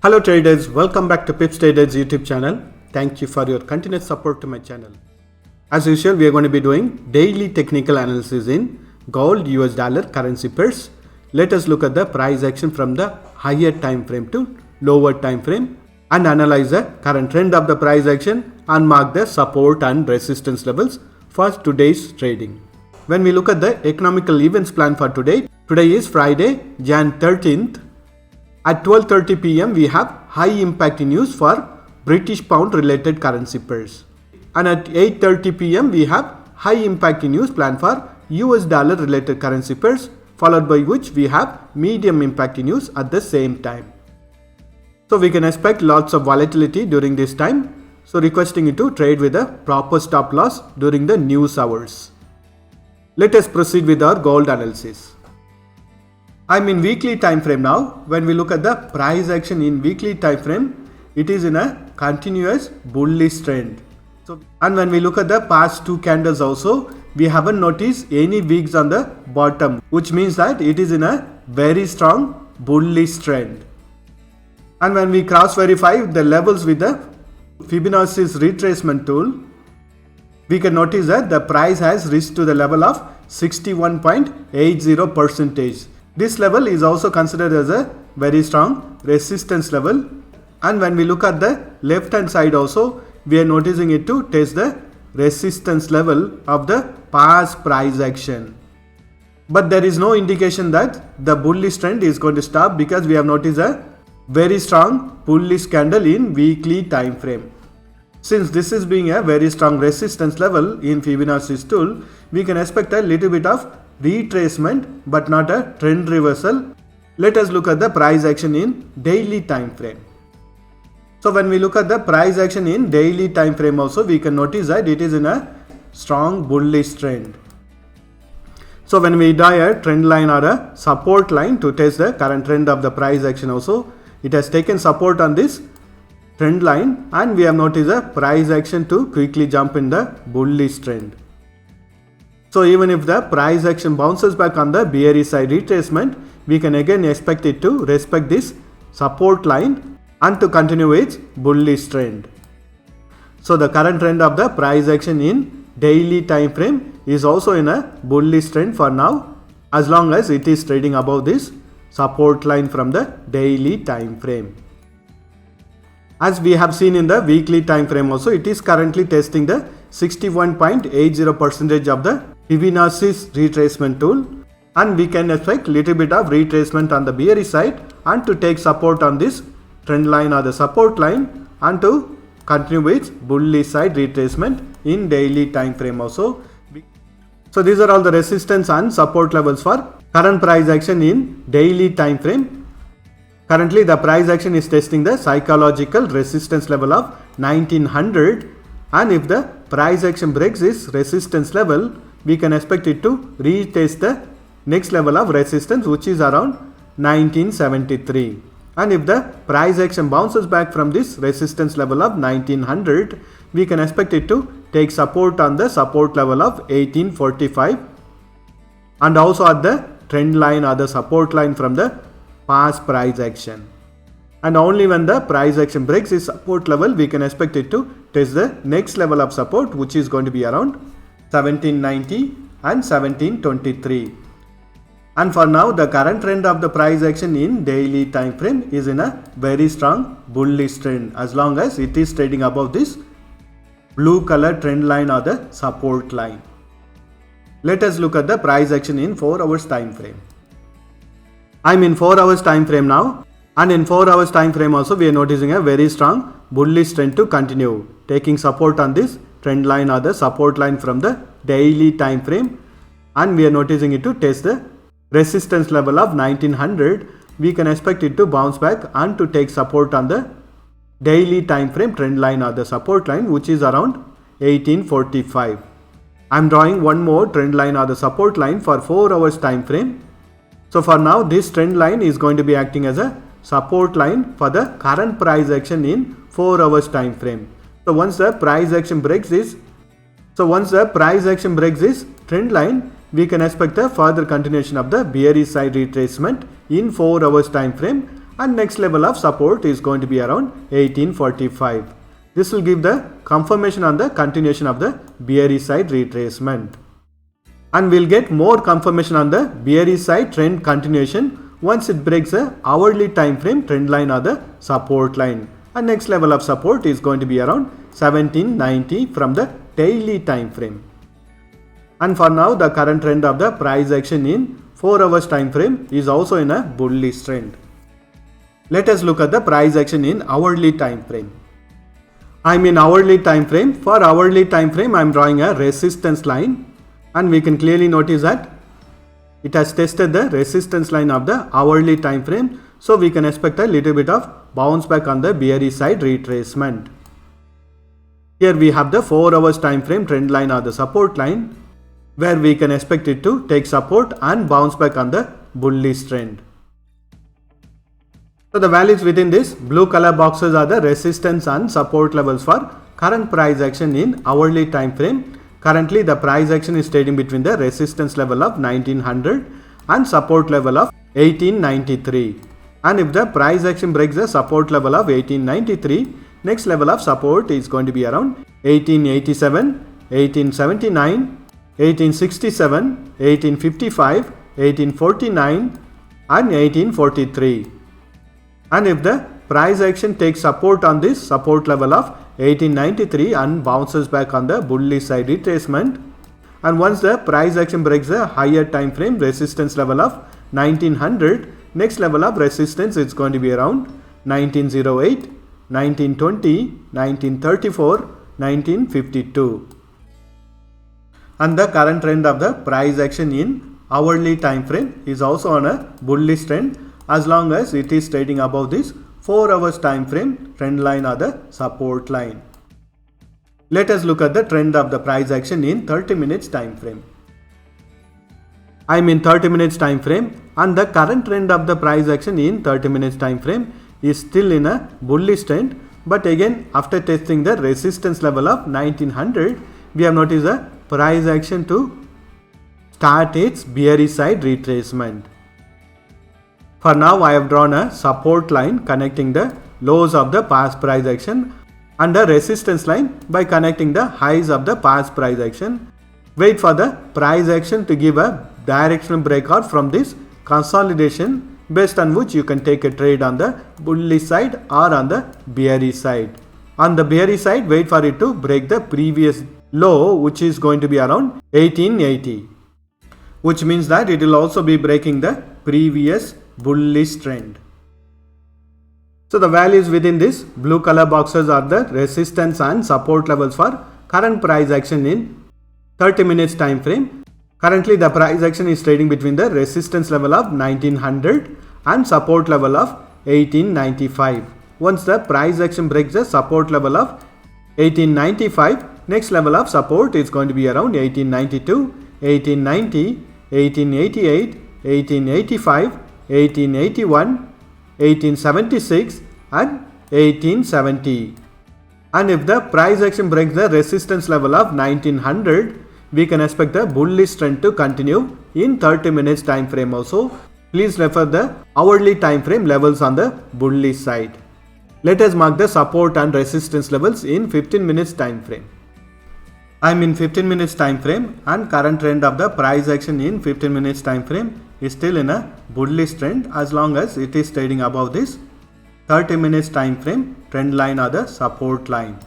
Hello traders, welcome back to Pips Traders YouTube channel. Thank you for your continued support to my channel. As usual, we are going to be doing daily technical analysis in gold, US dollar, currency pairs. Let us look at the price action from the higher time frame to lower time frame and analyze the current trend of the price action and mark the support and resistance levels for today's trading. When we look at the economical events plan for today is Friday, Jan 13th. At 12:30 p.m. we have high impact news for British pound related currency pairs. And at 8:30 p.m. we have high impact news planned for US dollar related currency pairs, followed by which we have medium impact news at the same time. So we can expect lots of volatility during this time. So requesting you to trade with a proper stop loss during the news hours. Let us proceed with our gold analysis. I'm in weekly time frame now. When we look at the price action in weekly time frame, it is in a continuous bullish trend. And when we look at the past two candles also, we haven't noticed any wicks on the bottom, which means that it is in a very strong bullish trend. And when we cross verify the levels with the Fibonacci's retracement tool, we can notice that the price has reached to the level of 61.80%. This level is also considered as a very strong resistance level. And when we look at the left hand side also, we are noticing it to test the resistance level of the past price action. But there is no indication that the bullish trend is going to stop, because we have noticed a very strong bullish candle in weekly time frame. Since this is being a very strong resistance level in Fibonacci's tool, we can expect a little bit of retracement but not a trend reversal. Let us look at the price action in daily time frame. So when we look at the price action in daily time frame also, we can notice that it is in a strong bullish trend. So when we draw a trend line or a support line to test the current trend of the price action also, it has taken support on this trend line and we have noticed a price action to quickly jump in the bullish trend. So even if the price action bounces back on the bearish side retracement, we can again expect it to respect this support line and to continue its bullish trend. So the current trend of the price action in daily time frame is also in a bullish trend for now, as long as it is trading above this support line from the daily time frame. As we have seen in the weekly time frame also, it is currently testing the 61.80% of the Fibonacci's retracement tool, and we can expect little bit of retracement on the bearish side and to take support on this trend line or the support line and to continue with bullish side retracement in daily time frame also. So these are all the resistance and support levels for current price action in daily time frame. Currently the price action is testing the psychological resistance level of 1900, and if the price action breaks this resistance level, we can expect it to retest the next level of resistance, which is around 1973. And if the price action bounces back from this resistance level of 1900, we can expect it to take support on the support level of 1845 and also at the trend line or the support line from the past price action. And only when the price action breaks this support level, we can expect it to test the next level of support, which is going to be around 1790 and 1723. And for now, the current trend of the price action in daily time frame is in a very strong bullish trend, as long as it is trading above this blue color trend line or the support line. Let us look at the price action in 4 hours time frame. I'm in 4 hours time frame now, and in 4 hours time frame also we are noticing a very strong bullish trend to continue, taking support on this trend line or the support line from the daily time frame, and we are noticing it to test the resistance level of 1900. We can expect it to bounce back and to take support on the daily time frame trend line or the support line, which is around 1845. I'm drawing one more trend line or the support line for 4 hours time frame. So for now, this trend line is going to be acting as a support line for the current price action in 4 hours time frame. So once the price action breaks this trend line, we can expect a further continuation of the bearish side retracement in 4 hours time frame, and next level of support is going to be around 1845. This will give the confirmation on the continuation of the bearish side retracement. And we'll get more confirmation on the bearish side trend continuation once it breaks the hourly time frame trend line or the support line. And next level of support is going to be around 1790 from the daily time frame. And for now, the current trend of the price action in 4 hours time frame is also in a bullish trend. Let us look at the price action in hourly time frame. I'm in hourly time frame. For hourly time frame, I'm drawing a resistance line, and we can clearly notice that it has tested the resistance line of the hourly time frame. So we can expect a little bit of bounce back on the bearish side retracement. Here we have the 4 hours time frame trend line or the support line, where we can expect it to take support and bounce back on the bullish trend. So the values within this blue color boxes are the resistance and support levels for current price action in hourly time frame. Currently the price action is trading between the resistance level of 1900 and support level of 1893. And if the price action breaks the support level of 1893, next level of support is going to be around 1887, 1879, 1867, 1855, 1849 and 1843. And if the price action takes support on this support level of 1893 and bounces back on the bullish side retracement, and once the price action breaks the higher time frame resistance level of 1900, next level of resistance is going to be around 1908, 1920, 1934, 1952. And the current trend of the price action in hourly time frame is also on a bullish trend, as long as it is trading above this 4 hours time frame trend line or the support line. Let us look at the trend of the price action in 30 minutes time frame. I am in 30 minutes time frame, and the current trend of the price action in 30 minutes time frame is still in a bullish trend, but again after testing the resistance level of 1900, we have noticed the price action to start its bearish side retracement. For now, I have drawn a support line connecting the lows of the past price action and a resistance line by connecting the highs of the past price action. Wait for the price action to give a directional breakout from this consolidation, based on which you can take a trade on the bullish side or on the bearish side. On the bearish side, wait for it to break the previous low, which is going to be around 1880, which means that it will also be breaking the previous bullish trend. So the values within this blue color boxes are the resistance and support levels for current price action in 30 minutes time frame. Currently the price action is trading between the resistance level of 1900 and support level of 1895. Once the price action breaks the support level of 1895, next level of support is going to be around 1892, 1890, 1888, 1885, 1881, 1876 and 1870. And if the price action breaks the resistance level of 1900, we can expect the bullish trend to continue in 30 minutes time frame also. Please refer the hourly time frame levels on the bullish side. Let us mark the support and resistance levels in 15 minutes time frame. I am in 15 minutes time frame, and current trend of the price action in 15 minutes time frame is still in a bullish trend, as long as it is trading above this 30 minutes time frame trend line or the support line.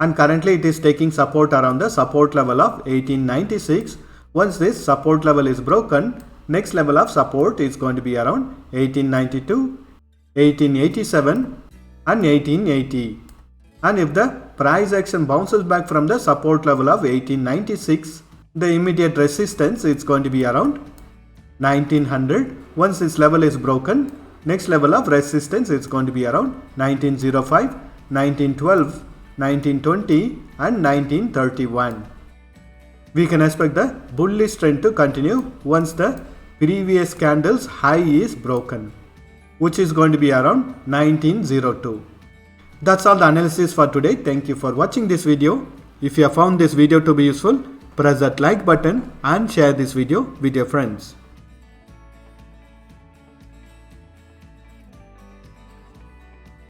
And currently it is taking support around the support level of 1896. Once this support level is broken, next level of support is going to be around 1892, 1887 and 1880. And if the price action bounces back from the support level of 1896, the immediate resistance is going to be around 1900. Once this level is broken, next level of resistance is going to be around 1905, 1912, 1920 and 1931. We can expect the bullish trend to continue once the previous candle's high is broken, which is going to be around 1902. That's all the analysis for today. Thank you for watching this video. If you have found this video to be useful, press that like button and share this video with your friends.